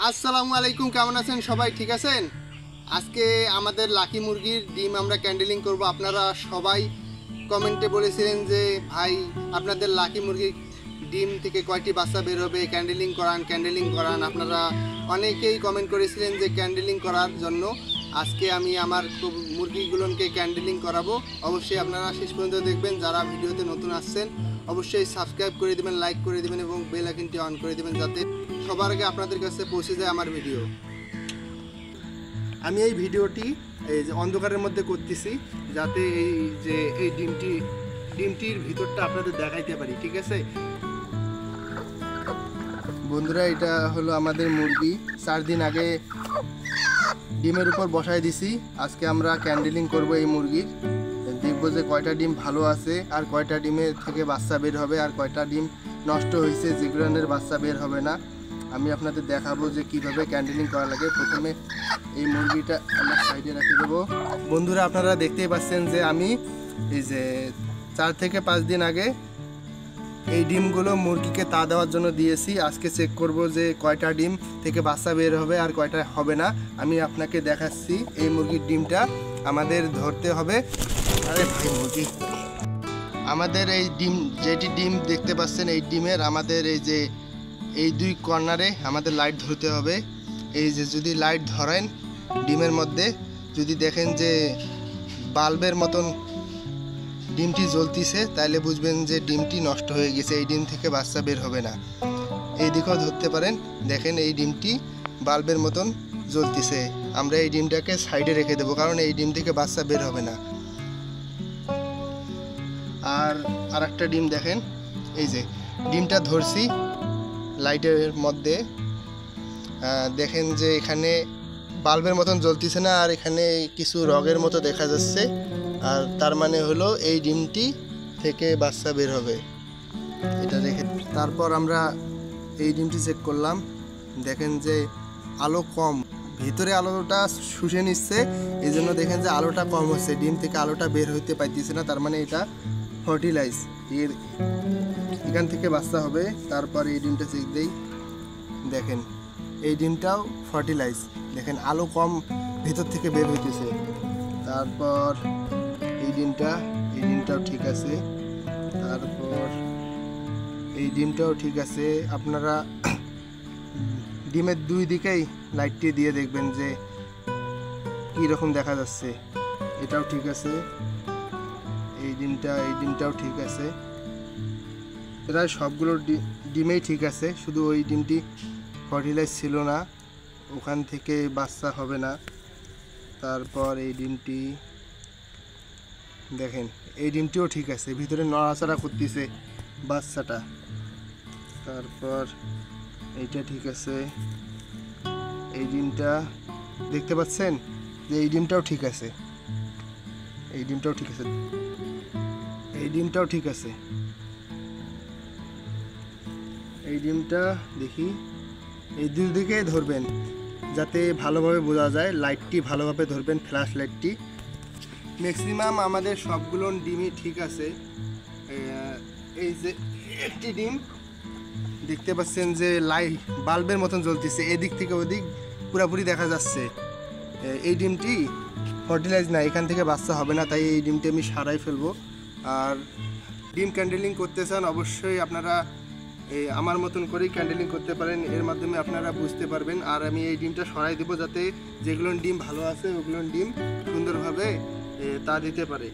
আসসালামু আলাইকুম, কেমন আছেন সবাই? ঠিক আছেন? আজকে আমাদের লাকি মুরগির ডিম আমরা ক্যান্ডেলিং করব। আপনারা সবাই কমেন্টে বলেছিলেন যে ভাই আপনাদের লাকি মুরগির ডিম থেকে কয়টি বাচ্চা বের হবে, ক্যান্ডেলিং করান। আপনারা অনেকেই কমেন্ট করেছিলেন যে ক্যান্ডেলিং করার জন্য। আজকে আমি আমার মুরগিগুলোকে ক্যান্ডেলিং করাবো। অবশ্যই আপনারা শেষ পর্যন্ত দেখবেন। যারা ভিডিওতে নতুন আসছেন অবশ্যই সাবস্ক্রাইব করে দেবেন, লাইক করে দেবেন এবং বেল আইকনটি অন করে দেবেন যাতে সবার আগে আপনাদের কাছে পৌঁছে যায় আমার ভিডিও। আমি এই ভিডিওটি এই যে অন্ধকারের মধ্যে করতেছি যাতে এই ডিমটির ভিতরটা আপনাদের দেখাইতে পারি। ঠিক আছে বন্ধুরা, এটা হলো আমাদের মুরগি। 4 দিন আগে ডিমের উপর বসায় দিছি। আজকে আমরা ক্যান্ডেলিং করব এই মুরগির। দেখবো যে কয়টা ডিম ভালো আছে আর কয়টা ডিমের থেকে বাচ্চা বের হবে আর কয়টা ডিম নষ্ট হয়েছে যেগুলোর বাচ্চা বের হবে না। আমি আপনাদের দেখাবো যে কিভাবে ক্যান্ডেলিং করা লাগে। প্রথমে এই মুরগিটা আমরা সাইডে রেখে দেবো। বন্ধুরা আপনারা দেখতেই পাচ্ছেন যে আমি এই যে 4 থেকে 5 দিন আগে এই ডিমগুলো মুরগিকে তা দেওয়ার জন্য দিয়েছি। আজকে চেক করব যে কয়টা ডিম থেকে বাচ্চা বের হবে আর কয়টা হবে না। আমি আপনাকে দেখাচ্ছি। এই মুরগির ডিমটা আমাদের ধরতে হবে। আরে ভাই মুরগি, আমাদের এই যেটি ডিম দেখতে পাচ্ছেন এই ডিমের আমাদের এই 2 কর্নারে আমাদের লাইট ধরতে হবে। এই যে যদি লাইট ধরেন ডিমের মধ্যে, যদি দেখেন যে বাল্বের মতন ডিমটি জ্বলতিছে তাহলে বুঝবেন যে ডিমটি নষ্ট হয়ে গেছে, এই ডিম থেকে বাচ্চা বের হবে না। এই দিকেও ধরতে পারেন, দেখেন এই ডিমটি বাল্বের মতন জ্বলতিছে। আমরা এই ডিমটাকে সাইডে রেখে দেবো কারণ এই ডিম থেকে বাচ্চা বের হবে না। আর একটা ডিম দেখেন, এই যে ডিমটা ধরছি লাইটের মধ্যে, দেখেন যে এখানে বাল্বের মতন জ্বলতিছে না আর এখানে কিছু রগের মতো দেখা যাচ্ছে। আর তার মানে হলো এই ডিমটি থেকে বাচ্চা বের হবে। এটা রেখে তারপর আমরা এই ডিমটি চেক করলাম। দেখেন যে আলো কম, ভিতরে আলোটা শুষে নিচ্ছে, এই জন্য দেখেন যে আলোটা কম হচ্ছে, ডিম থেকে আলোটা বের হইতে পারতেছে না। তার মানে এটা ফার্টিলাইজ, এখান থেকে বাচ্চা হবে। তারপর এই ডিমটা চেক দেই, দেখেন এই ডিমটাও ফার্টিলাইজ, দেখেন আলো কম ভিতর থেকে বের হইতেছে। তারপর এই ডিমটাও ঠিক আছে। তারপর এই ডিমটাও ঠিক আছে। আপনারা ডিমের 2 দিকেই লাইটটি দিয়ে দেখবেন যে কি রকম দেখা যাচ্ছে। এটাও ঠিক আছে, এই ডিমটাও ঠিক আছে। প্রায় সবগুলো ডিমেই ঠিক আছে, শুধু ওই ডিমটি ফার্টিলাইজ ছিল না, ওখান থেকে বাচ্চা হবে না। তারপর এই ডিমটি দেখেন, এই ডিমটিও ঠিক আছে, ভিতরে নড়াচড়া করতেছে বাচ্চাটা। তারপর এইটা ঠিক আছে। এই ডিমটা দেখতে পাচ্ছেন যে এই ডিমটাও ঠিক আছে, এই ডিমটাও ঠিক আছে, এই ডিমটাও ঠিক আছে। এই ডিমটা দেখি, এই 2 দিকেই ধরবেন যাতে ভালোভাবে বোঝা যায়। লাইটটি ভালোভাবে ধরবেন, ফ্ল্যাশ লাইটটি। ম্যাক্সিমাম আমাদের সবগুলো ডিমই ঠিক আছে। এই যে একটি ডিম দেখতে পাচ্ছেন যে লাইট বাল্বের মতন জ্বলতেছে, এদিক থেকে ওদিক পুরোপুরি দেখা যাচ্ছে। এই ডিমটি ফার্টিলাইজ না, এখান থেকে বাচ্চা হবে না, তাই এই ডিমটি আমি সারাই ফেলবো। আর ডিম ক্যান্ডেলিং করতে চান অবশ্যই আপনারা আমার মতন করেই ক্যান্ডেলিং করতে পারেন, এর মাধ্যমে আপনারা বুঝতে পারবেন। আর আমি এই ডিমটা সরাই দেবো যাতে যেগুলো ডিম ভালো আছে ওগুলো ডিম সুন্দরভাবে তা দিতে পারে।